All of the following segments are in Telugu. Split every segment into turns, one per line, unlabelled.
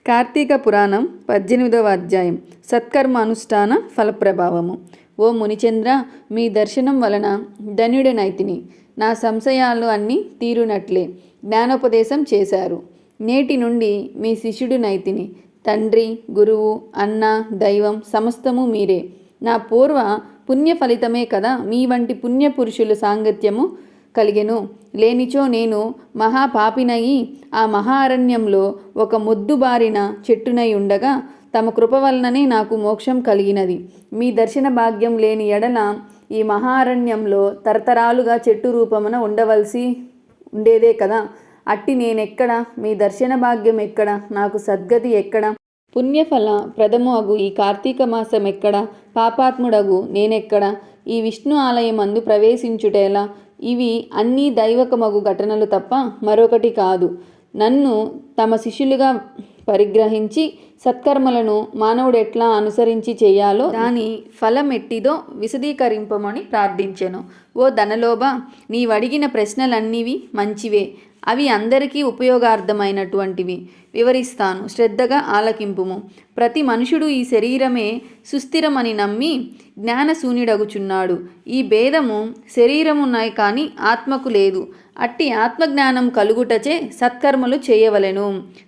కార్తీక పురాణం 18వ అధ్యాయం సత్కర్మ అనుష్ఠాన ఫలప్రభావము. ఓ మునిచంద్ర, మీ దర్శనం వలన ధన్యుడనైతిని. నా సంశయాలు అన్నీ తీరునట్లే జ్ఞానోపదేశం చేశారు. నేటి నుండి మీ శిష్యుడినైతిని. తండ్రి, గురువు, అన్న, దైవం సమస్తము మీరే. నా పూర్వ పుణ్య ఫలితమే కదా మీ వంటి పుణ్యపురుషుల సాంగత్యము కలిగెను. లేనిచో నేను మహాపాపినయి ఆ మహా అరణ్యంలో ఒక మొద్దుబారిన చెట్టునై ఉండగా తమ కృప వలననే నాకు మోక్షం కలిగినది. మీ దర్శన భాగ్యం లేని ఎడల ఈ మహా అరణ్యంలో తరతరాలుగా చెట్టు రూపమున ఉండవలసి ఉండేదే కదా. అట్టి నేనెక్కడ, మీ దర్శన భాగ్యం ఎక్కడ, నాకు సద్గతి ఎక్కడ, పుణ్యఫల ప్రథము అగు ఈ కార్తీక మాసం ఎక్కడ, పాపాత్ముడగు నేనెక్కడ, ఈ విష్ణు ఆలయమందు ప్రవేశించుటేలా? ఇవి అన్నీ దైవకమగు ఘటనలు తప్ప మరొకటి కాదు. నన్ను తమ శిష్యులుగా పరిగ్రహించి సత్కర్మలను మానవుడు ఎట్లా అనుసరించి చేయాలో దాని ఫలం ఎట్టిదో విశదీకరింపమని ప్రార్థించెను. ఓ ధనలోభ, నీవడిగిన ప్రశ్నలన్నీవి మంచివే. అవి అందరికీ ఉపయోగార్థమైనటువంటివి. వివరిస్తాను, శ్రద్ధగా ఆలకింపుము. ప్రతి మనుషుడు ఈ శరీరమే సుస్థిరమని నమ్మి జ్ఞానశూన్యుడగుచున్నాడు. ఈ భేదము శరీరమున్నాయి కానీ ఆత్మకు లేదు. అట్టి ఆత్మజ్ఞానం కలుగుటచే సత్కర్మలు చేయవలెను.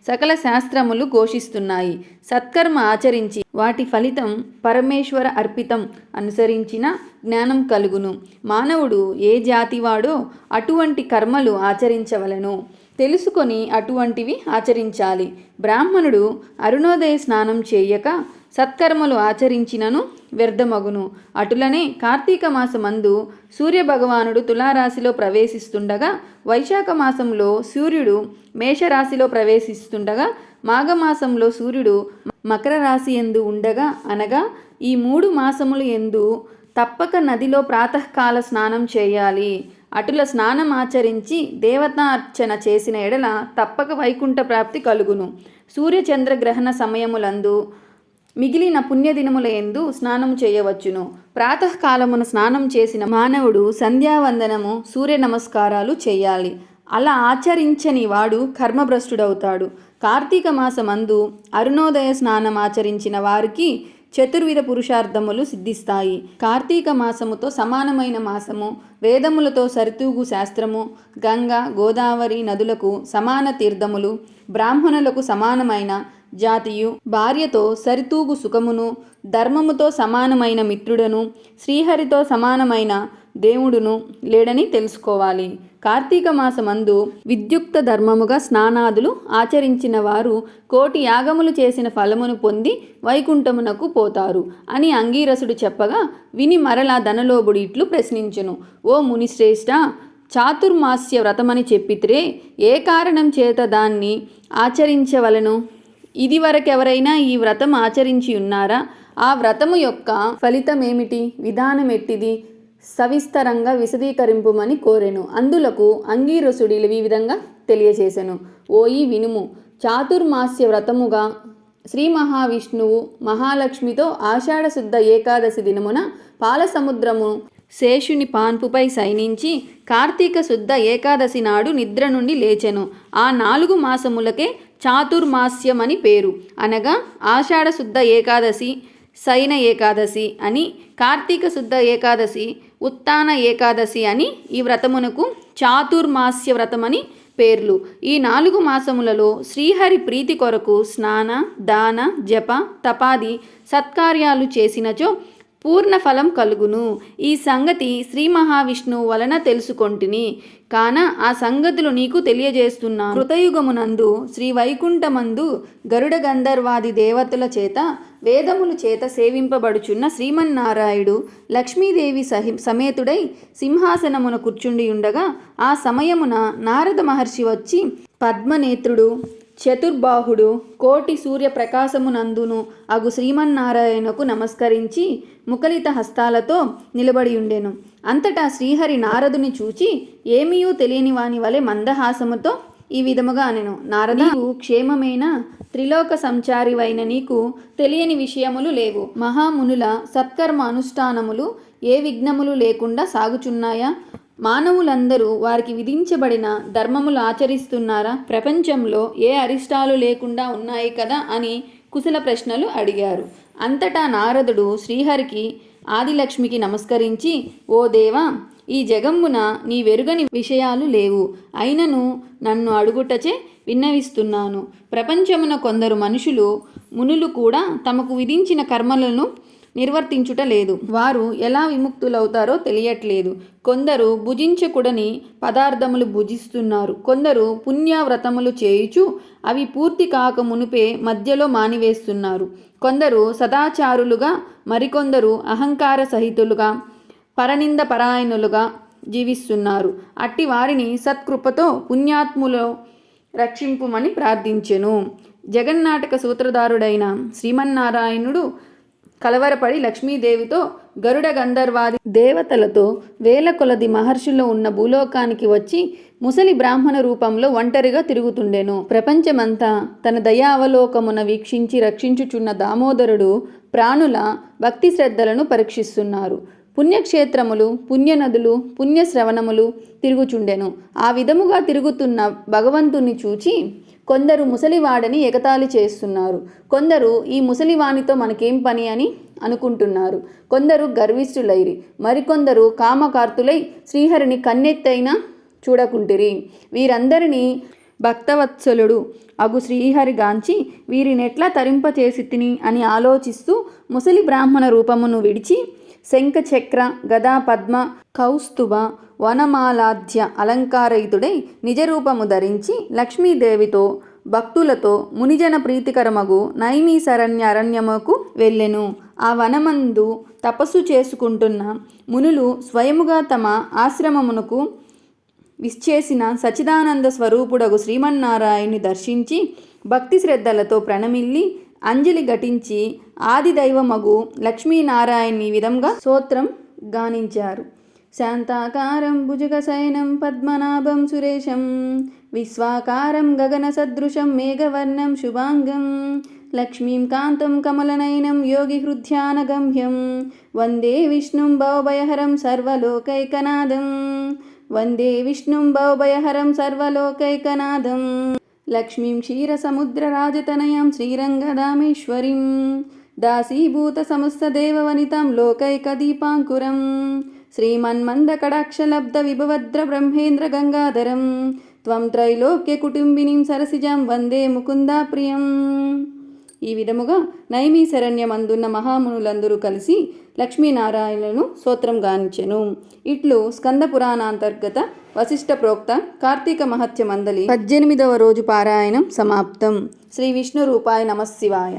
సకల శాస్త్రములు ఘోషిస్తున్నాయి. సత్కర్మ ఆచరించి వాటి ఫలితం పరమేశ్వర అర్పితం అనుసరించిన జ్ఞానం కలుగును. మానవుడు ఏ జాతివాడో అటువంటి కర్మలు ఆచరించవలెను. తెలుసుకొని అటువంటివి ఆచరించాలి. బ్రాహ్మణుడు అరుణోదయ స్నానం చేయక సత్కర్మలు ఆచరించినను వ్యర్థమగును. అటులనే కార్తీక మాసమందు సూర్యభగవానుడు తులారాశిలో ప్రవేశిస్తుండగా, వైశాఖ మాసంలో సూర్యుడు మేషరాశిలో ప్రవేశిస్తుండగా, మాఘమాసంలో సూర్యుడు మకర రాశి యందు ఉండగా, అనగా ఈ 3 మాసములు యందు తప్పక నదిలో ప్రాతకాల స్నానం చేయాలి. అటుల స్నానం ఆచరించి దేవతా అర్చన చేసిన ఎడల తప్పక వైకుంఠ ప్రాప్తి కలుగును. సూర్యచంద్రగ్రహణ సమయములందు మిగిలిన పుణ్యదినముల యందు స్నానం చేయవచ్చును. ప్రాతకాలమున స్నానం చేసిన మానవుడు సంధ్యావందనము, సూర్య నమస్కారాలు చేయాలి. అలా ఆచరించని వాడు కర్మభ్రష్టుడవుతాడు. కార్తీక మాసమందు అరుణోదయ స్నానం ఆచరించిన వారికి చతుర్విధ పురుషార్థములు సిద్ధిస్తాయి. కార్తీక మాసముతో సమానమైన మాసము, వేదములతో సరితూగు శాస్త్రము, గంగా, గోదావరి నదులకు సమాన తీర్థములు, బ్రాహ్మణులకు సమానమైన జాతియు, భార్యతో సరితూగు సుఖమును, ధర్మముతో సమానమైన మిత్రుడను, శ్రీహరితో సమానమైన దేవుడును లేడని తెలుసుకోవాలి. కార్తీక మాసమందు విద్యుక్త ధర్మముగా స్నానాదులు ఆచరించిన వారు 1,000,000 యాగములు చేసిన ఫలమును పొంది వైకుంఠమునకు పోతారు అని అంగీరసుడు చెప్పగా విని మరలా ధనలోభుడు ఇట్లు ప్రశ్నించెను. ఓ మునిశ్రేష్ఠ, చాతుర్మాస్య వ్రతమని చెప్పితే ఏ కారణం చేత దాన్ని ఆచరించవలను? ఇది వరకెవరైనా ఈ వ్రతం ఆచరించి ఉన్నారా? ఆ వ్రతము యొక్క ఫలితమేమిటి, విధానమెట్టిది సవిస్తరంగా విశదీకరింపుమని కోరెను. అందులకు అంగీరసుడి ఈ విధంగా తెలియచేసెను. ఓయి వినుము. చాతుర్మాస్య వ్రతముగా శ్రీ మహావిష్ణువు మహాలక్ష్మితో ఆషాఢ శుద్ధ ఏకాదశి దినమున పాలసముద్రము శేషుని పాన్పుపై శయనించి కార్తీక శుద్ధ ఏకాదశి నాడు నిద్ర నుండి లేచెను. ఆ 4 మాసములకే చాతుర్మాస్యమని పేరు. అనగా ఆషాఢ శుద్ధ ఏకాదశి, శయన ఏకాదశి అని, కార్తీక శుద్ధ ఏకాదశి, ఉత్తాన ఏకాదశి అని ఈ వ్రతమునకు చాతుర్మాస్య వ్రతమని పేర్లు. ఈ 4 మాసములలో శ్రీహరి ప్రీతి కొరకు స్నాన, దాన, జప, తపాది సత్కార్యాలు చేసినచో పూర్ణ ఫలం కలుగును. ఈ సంగతి శ్రీ మహావిష్ణువు వలన తెలుసుకొంటిని కాన ఆ సంగతులు నీకు తెలియజేస్తున్నాను. కృతయుగమునందు శ్రీ వైకుంఠమందు గరుడ గంధర్వాది దేవతల చేత వేదముల చేత సేవింపబడుచున్న శ్రీమన్నారాయుడు లక్ష్మీదేవి సమేతుడై సింహాసనమున కూర్చుండి ఉండగా ఆ సమయమున నారద మహర్షి వచ్చి పద్మనేత్రుడు, చతుర్బాహుడు, కోటి సూర్య ప్రకాశమునందును అగు శ్రీమన్నారాయణకు నమస్కరించి ముఖలిత హస్తాలతో నిలబడి ఉండెను. అంతటా శ్రీహరి నారదుని చూచి ఏమీయూ తెలియని వాని వలె మందహాసముతో ఈ విధముగా అనెను. నారద, నీవు క్షేమమేనా? త్రిలోక సంచారివైన నీకు తెలియని విషయములు లేవు. మహామునుల సత్కర్మ అనుష్ఠానములు ఏ విఘ్నములు లేకుండా సాగుచున్నాయా? మానవులందరూ వారికి విధించబడిన ధర్మములు ఆచరిస్తున్నారా? ప్రపంచంలో ఏ అరిష్టాలు లేకుండా ఉన్నాయి కదా అని కుశల ప్రశ్నలు అడిగారు. అంతటా నారదుడు శ్రీహరికి ఆదిలక్ష్మికి నమస్కరించి, ఓ దేవా, ఈ జగమ్మున నీ వెరుగని విషయాలు లేవు. అయినను నన్ను అడుగుటచే విన్నవిస్తున్నాను. ప్రపంచమున కొందరు మనుషులు, మునులు కూడా తమకు విధించిన కర్మలను నిర్వర్తించుట లేదు. వారు ఎలా విముక్తులవుతారో తెలియట్లేదు. కొందరు భుజించకూడని పదార్థములు భుజిస్తున్నారు. కొందరు పుణ్యవ్రతములు చేయుచు అవి పూర్తి కాక మునుపే మధ్యలో మానివేస్తున్నారు. కొందరు సదాచారులుగా, మరికొందరు అహంకార సహితులుగా, పరనింద పరాయణులుగా జీవిస్తున్నారు. అట్టి వారిని సత్కృపతో పుణ్యాత్ములో రక్షింపుమని ప్రార్థించెను. జగన్నాటక సూత్రధారుడైన శ్రీమన్నారాయణుడు కలవరపడి లక్ష్మీదేవితో, గరుడ గంధర్వాది దేవతలతో వేల కొలది మహర్షులు ఉన్న భూలోకానికి వచ్చి ముసలి బ్రాహ్మణ రూపంలో ఒంటరిగా తిరుగుతుండెను. ప్రపంచమంతా తన దయావలోకమున వీక్షించి రక్షించుచున్న దామోదరుడు ప్రాణుల భక్తి శ్రద్ధలను పరీక్షిస్తున్నారు. పుణ్యక్షేత్రములు, పుణ్యనదులు, పుణ్యశ్రవణములు తిరుగుచుండెను. ఆ విధముగా తిరుగుతున్న భగవంతుని చూచి కొందరు ముసలివాడని ఎగతాళి చేస్తున్నారు. కొందరు ఈ ముసలివానితో మనకేం పని అని అనుకుంటున్నారు. కొందరు గర్విష్ఠులైరి, మరికొందరు కామకార్తులై శ్రీహరిని కన్నెత్తైనా చూడకుంటిరి. వీరందరినీ భక్తవత్సలుడు అగు శ్రీహరిగాంచి వీరినెట్లా తరింపచేసి తిని అని ఆలోచిస్తూ ముసలి బ్రాహ్మణ రూపమును విడిచి శంఖ చక్ర గదా పద్మ కౌస్తుభ వనమాలాధ్య అలంకారయుతుడై నిజరూపము ధరించి లక్ష్మీదేవితో భక్తులతో మునిజన ప్రీతికరమగు నైమిషారణ్య అరణ్యముకు వెళ్ళెను. ఆ వనమందు తపస్సు చేసుకుంటున్న మునులు స్వయముగా తమ ఆశ్రమమునకు విచ్చేసిన సచిదానంద స్వరూపుడగు శ్రీమన్నారాయణుని దర్శించి భక్తి శ్రద్ధలతో ప్రణమిల్లి అంజలి ఘటించి ఆదిదైవమగు లక్ష్మీనారాయణి విధంగా స్తోత్రం గానించారు. శాంతాకారం భుజగశయనం పద్మనాభం సురేశం విశ్వాకారం గగన సదృశం మేఘవర్ణం శుభాంగం లక్ష్మీం కాంతం కమలనయనం యోగి హృద్యానగమ్యం వందే విష్ణుం భవభయహరం సర్వలోకైకనాథం వందే విష్ణుం భవభయహరం సర్వలోకైకనాథం లక్ష్మీం క్షీరసముద్రరాజతనయాం శ్రీరంగదామేశ్వరీం దాసీభూత సమస్తదేవవనితాం లోకైకదీపాంకురం శ్రీమన్మందకటాక్షలబ్ధ విభవద్ర బ్రహ్మేంద్ర గంగాధరం త్వం త్రైలోక్య కుటుంబినీం సరసిజాం వందే ముకుందా ప్రియం. ఈ విధముగా నైమిషారణ్యమందున్న మహామునులందరూ కలిసి లక్ష్మీనారాయణులను స్తోత్రం గానించెను. ఇట్లు స్కంద పురాణాంతర్గత వశిష్ఠ ప్రోక్త కార్తీక మహత్య మందలి 18వ రోజు పారాయణం సమాప్తం. శ్రీ విష్ణు రూపాయ నమః శివాయ.